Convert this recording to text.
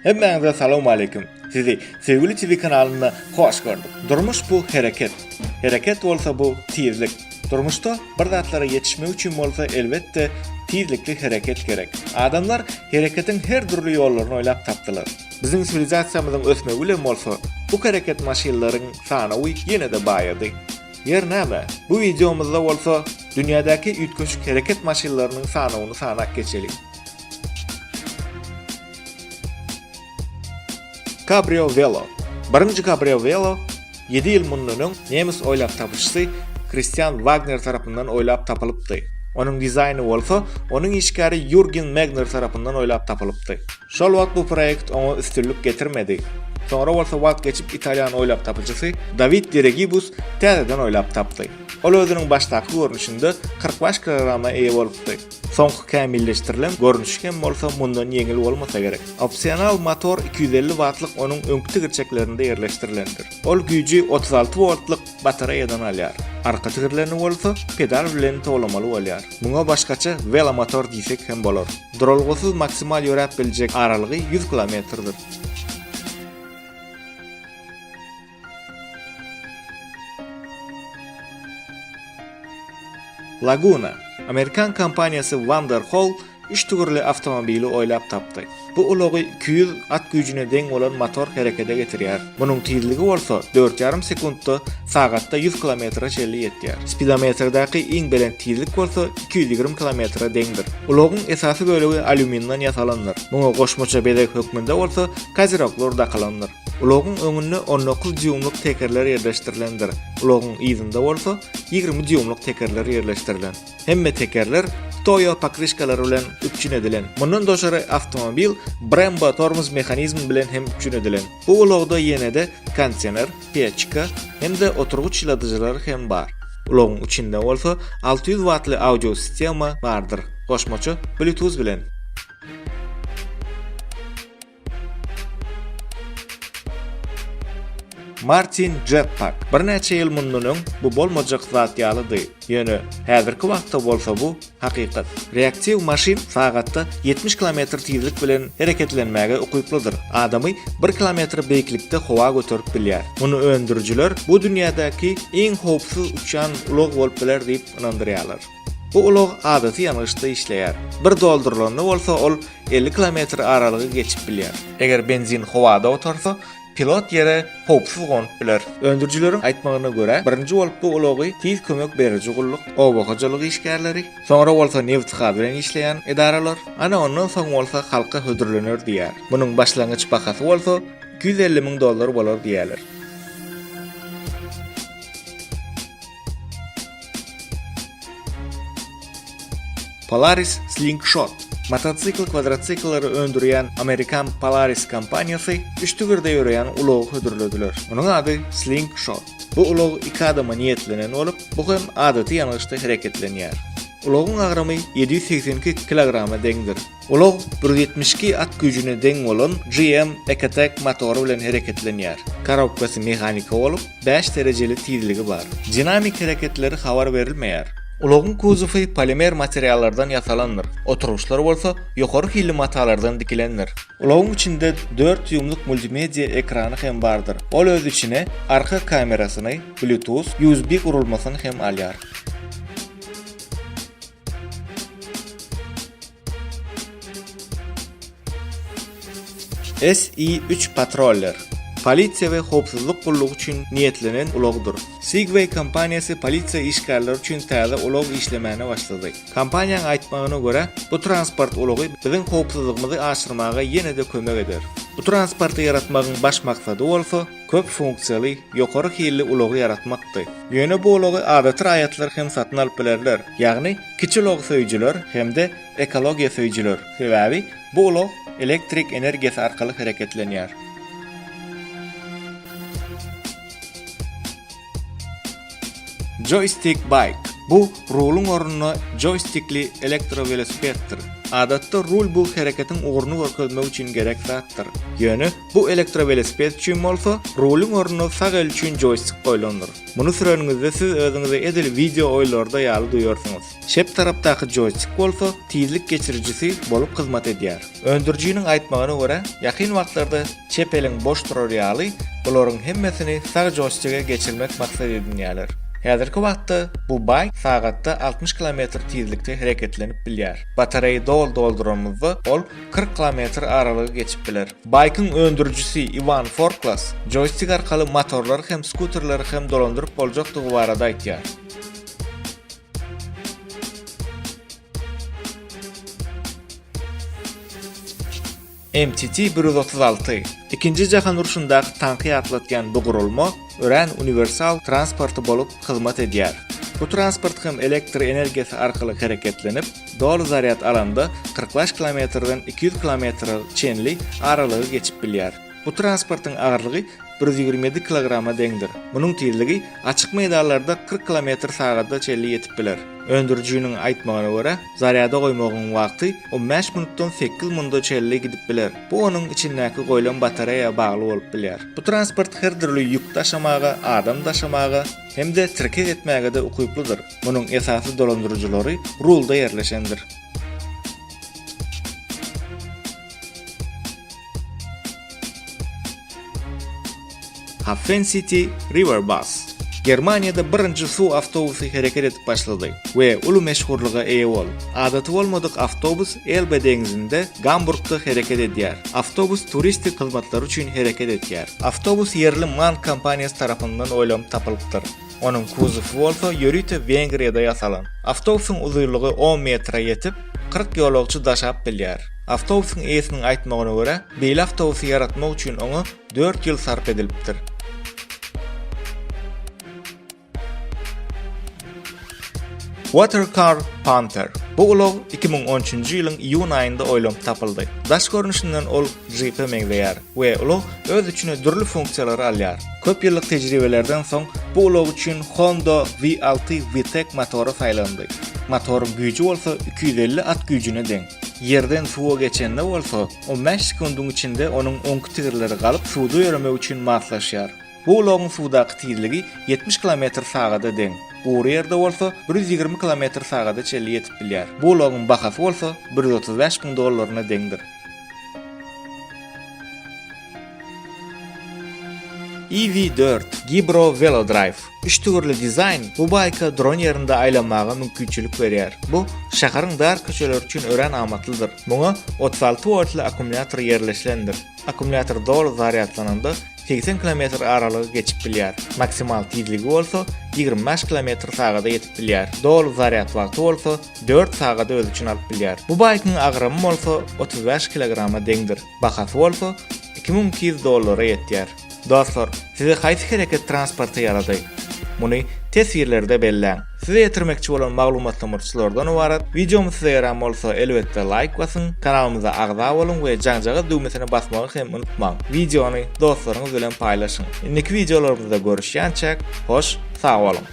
Hemmeňize salam aleikum. Sizi Sevgili TV kanalına hoş gördük. Durmuş bu hareket. Hareket bolsa bu tezlik. Durmuşda bir zatlara yetişmek üçin bolsa elbette tezlikli hareket gerek. Adamlar hareketin her türlü yollarını oylap tapdylar. Bizim sivilizasiyamyzyň ösmegi bilen bolsa bu hareket maşinlarynyň sany ýene de baýady. Yer näme? Bu videomuzda bolsa dünyadaki ýetköşük hareket maşinlarynyň sanyny sanak geçelik. Cabrio Velo. Birinci Cabrio Velo 7 ýyl mundan nemis oylap tapyşysy Christian Wagner tarapyndan oylap tapylypdy. Onun dizaýny bolsa, onun işgäri Jürgen Magner tarapyndan oylap tapylypdy. Şol wagt bu proýekt oňa üstünlük getirmedi. Sonra bolsa wagt geçip Italiýan oylap tapyjysy David Dirigibus täzeden oylap tapdy. Ol özüniň başdaky görnüşinde 45 kilograma eýe bolupdy. Soňky kämilleşdirilen görnüşi hem bolsa mundan ýeňil bolmasa gerek. Opsional motor 250 wattlyk onuň öňkü tigirçeklerinde ýerleşdirilendir. Ol güýji 36 voltlyk batareýadan alýar. Arka tigirlerini bolsa pedal bilen toglamaly bolýar. Muňa başgaça velo motor diýsek hem bolar. Duralgysyz maksimal ýörep biljek aralygy 100 km-dir. Laguna. Amerikan kompaniýasy Vanderhall 3 tugurly awtomobili oylap tapdy. Bu ulogy 200 at güýjüne deň bolan motor herekete getirýär. Munyň tezligi bolsa 4,5 sekundda sagatda 100 km çelli ýetýär. Speedometrdaky iň belem tezlik bolsa 220 km deňdir. Ulogyň esasy bölegi alümindan ýasalandyr. Muňa goşmaça bedek hökmünde bolsa kaziroklar dakalandyr. Ulogyň öňünde 19 düýmlük tekerler ýerleşdirilendir. Ulogyň ýyzynda bolsa 20 düýmlük tekerler ýerleşdirilen. Hemme tekerler Toyo pakrişkalary bilen üçin edilen. Mundan doşary awtomobil Brembo tormuz mexanizmi bilen hem üçin edilen. Bu ulogda ýene de kondisioner, peçka hem-de oturguç ýyladyjylar hem bar. Ulogyň içinde bolsa 600 wattly audio sistema bardyr. Goşmaça Bluetooth bilen. Martin Jetpack. Bir näçe ýyl mundan bu bolmajak zat ýalydy. Ýöne häzirki wagtda bolsa bu hakykat. Reaktiw maşin sagatda 70 km tezlik bilen hereketlenmäge ukyplydyr. Adamy 1 km beýiklikde howa göterip bilýär. Muny öndürjüler bu dünýädäki iň howpsuz uçan ulog bolup biler diýip inandyrýarlar. Bu ulog adaty ýangyşda işleýär. Bir doldurulanda bolsa ol 50 km aralygy geçip bilýär. Eger benzin howada otursa pilot yere howpsuz gonyp biler. Öndürjüleriň aýtmagyna görä, birinji bolup bu ulogy tez kömek beriji gullyk, obakyjylyk işgärleri, soňra bolsa neft gaz bilen işleýän edaralar, ana ondan soň bolsa halka hödürlenir diýär. Munyň başlangyç bahasy bolsa $250,000 bolar diýerler. Polaris Slingshot. Mototsikl kwadrotsiklary öndürýän Amerikan Polaris kompaniýasy 3 tugurda ýöreýän ulog hödürlediler. Onuň ady Slingshot. Bu ulog 2 adama niýetlenen bolup, bu hem adaty ýangyşda hereketlenýär. Ulogyň agramy 782 kilograma deňdir. Ulog 172 at güýjüne deň bolan GM Ecotec motory bilen hereketlenýär. Karobkasy mehanika bolup, 5 derejeli tezligi bar. Dinamik hereketleri habar berilmeýär. Ulogyň kuzufy polimer materiallardan ýasalandyr. Oturuşlar bolsa ýokary hilli matalardan dikilendir. Ulogyň içinde 4 ýumluk multimedia ekrany hem bardyr. Ol öz içine arka kamerasyny, Bluetooth, USB gurulmasyny hem alýar. SI3 Patroller. Polisiýa we howpsuzlyk gullugy üçin niýetlenen ulogdur. Segway kompaniýasy polisiýa işgärleri üçin täze ulog işlemäne başlady. Kompaniýanyň aýtmagyna görä, bu transport ulogy biziň howpsuzlygymyzy aşyrmaga ýene de kömek eder. Bu transporty yaratmagyň baş maksady bolsa, köp funksiýaly, ýokary hilli ulogy yaratmakdy. Ýöne bu ulogy adaty raýatlar hem satyn alyp bilerler. Ýagny kiçi ulog söýüjüler hem-de ekologiýa söýüjüler. Sebäbi bu ulog elektrik energiýasy arkaly hereketlenýär. Joystick Bike. Bu rulun ornuna joystickli elektrovelosipeddir. Adatda rul bu hareketin uğrunu görkezmek üçin gerek zatdır. Ýöne bu elektrovelosiped üçin bolsa, rulun ornuna sag el üçin joystick goýlandyr. Muny sürenigizde siz özüňize edil video oýlarda ýaly duýarsyňyz. Şep tarapdaky joystick bolsa, tizlik geçiricisi bolup hyzmat edýär. Öndürjüniň aýtmagyna görä, ýakyn wagtlarda çep eliň boş durar ýaly bularyň hemmesini sag joysticke geçirmek maksat edilýär. Häzirki wagtda bu bay sagatda 60 km tezlikde hareketlenip bilýär. Batareýy dolduramyzda ol 40 km aralygy geçip biler. Baykyň öndürjüsi Ivan Forklas joystick arkaly motorlar hem skuterlary hem dolandyryp boljakdygy barada aýtýar. MT-136 Ikinji jahan uruşundaky tanky atlatgan bu gurulma ören universal transporty bolup hyzmat edýär. Bu transport hem elektr energiýasi arkaly hareketlenip, dol zaryat alanda 40 km-den 200 km çenli aralygy geçip bilýär. Bu transportyň agyrlygy 127 kg-a deňdir. Munyň tezligi açyk meýdanlarda 40 km/sagatda çenli ýetip biler. Öndürjüniň aýtmagyna görä, zaryada goýmagyň wagty 15 minutdan 8 minutda çenli gidip biler. Bu onuň içindäki goýulan batareýa bagly bolup bilýär. Bu transport her türlü ýük taşamaga, adam taşamaga hem-de tirket etmäge de ukyplydyr. Munyň esasy dolandyrjylary rulda ýerleşendir. Hafen City River Bus Germaniýada birinji suw awtobusy hereket edip başlady we uly meşhurlyga eýe bol. Adaty bolmadyk awtobus Elbe deňizinde Hamburgda hereket edýär. Awtobus turistik hyzmatlar üçin hereket edýär. Awtobus yerli MAN kompaniýasy tarapyndan oýlanyp tapylypdyr. Onuň kuzowy bolsa ýörüte Wengriýada ýasalan. Awtobusyň uzunlygy 10 metre ýetip 40 ýolagçy daşap bilýär. Awtobusyň eýesiniň aýtmagyna görä, beýle awtobusy yaratmak üçin oňa 4 ýyl sarp edilipdir. Watercar Panther. Bu ulog 2013-nji ýylyň iýun aýynda oýlanyp tapyldy. Daş görnüşinden ol Jeep meňzeýär we ulog öz içine dürli funksiýalar alýar. Köp ýyllyk tejribelerden soň bu ulog üçin Honda V6 VTEC motory saýlandy. Motoryň güýji bolsa 250 at güýjüne deň. Yerden suwa geçende bolsa 15 sekundyň içinde onuň oňky tigirleri galyp suwda ýöremek üçin maslaşýar. Bu ulogyň suwdaky tezligi 70 km/sagada deň. Uğur yerde bolsa 120 km/sagada çelli ýetip bilýär. Bu ulogyň bahasy bolsa $135.000 deňdir. EV4 Gibro Velodrive 3 türlü dizayn bu baýka dron ýerinde aýlanmaga mümkinçilik berýär. Bu şaharyň dar köçeler üçin ören amatlydyr. Muňa 36 voltly akkumulýator ýerleşlendir. Akkumulýator dol zaryatlananda 80 km aralygy geçip bilýär. Maksimal tezligi bolsa 25 km/sagada ýetip bilýär. Dol zaryat wagty bolsa 4 sagada öz üçin alyp bilýär. Bu baýkyň agramy bolsa 35 kg-a deňdir. Bahasy bolsa $2200 ýetýär. Dostlar, size haýsy hereket transporty ýarady? Muny tesirlerde belläň. Size ýetirmekçi bolan maglumatlamarçylardan ibaret videomy size ýaram bolsa elbetde like basyň, kanalymyza agza bolun we jaňjaga düwmesine basmagy hem unutmaň. Videony dostlaryňyz bilen paýlaşyň. Indiki videolarymyzda görüşýänçä, hoş, sag bolun.